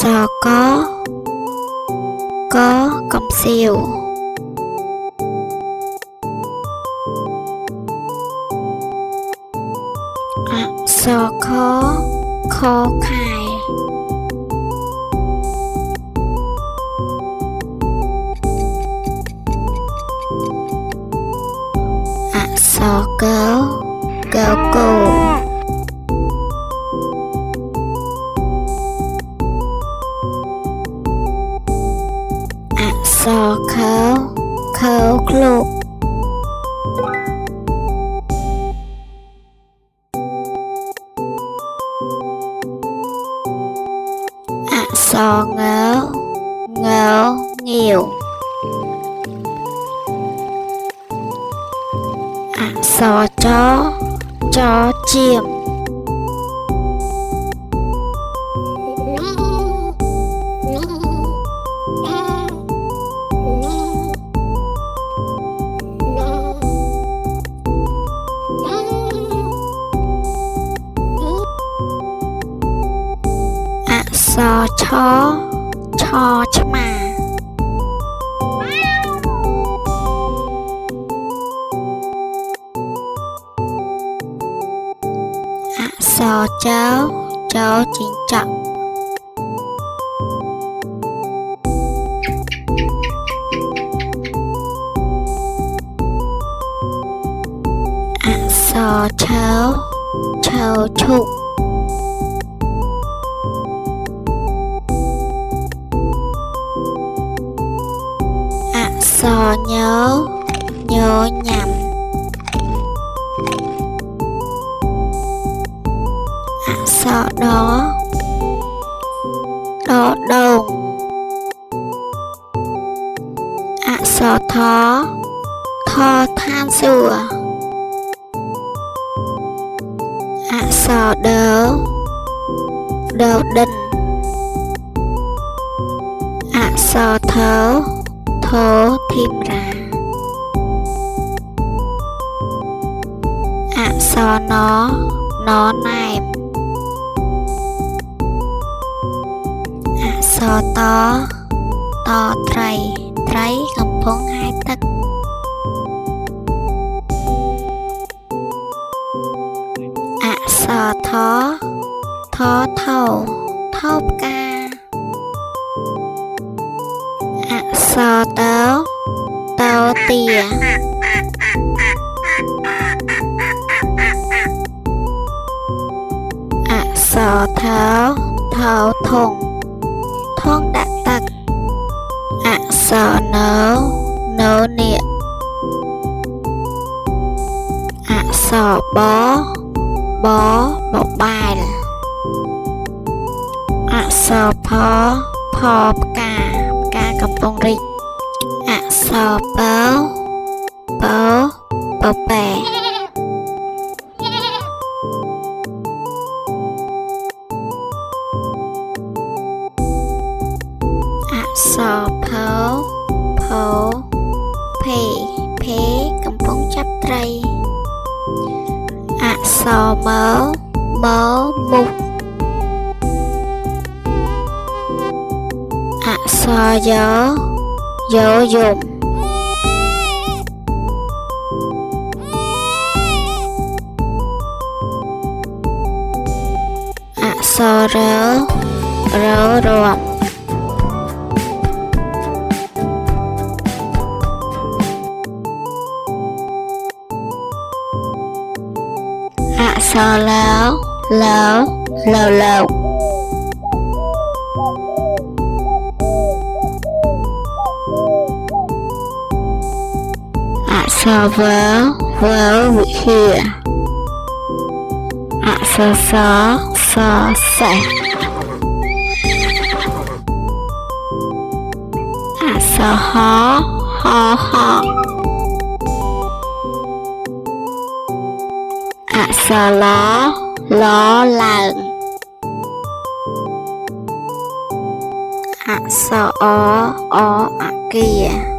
Sò có cong siêu. Sò khó khai. Sò cớ cô. Sò khấu lục. Sò ngớ nhiều. Sò chó chiêm. Sò chó chma. Sò cháu chín trọng. Sò cháu chục. Sò nhớ nhầm. Sò đó đồng. Sò thó than sủa. Sò đỡ đinh. Sò thố thêm ra. Sò nó nèm. Sò toត្រីកំពុងហាយទឹក សថថថោផ្កា សតោទា សថោធុងដាក់ទឹក សណោនាគ សបបាយ សផផ្កាកំពុងរីក សពែ សភោភេកំពុងចាប់ត្រី សមុខ សយោយំ សររាប់ សឡោ សវើវិហារ សសេះ សហ សឡឡើង សអគារ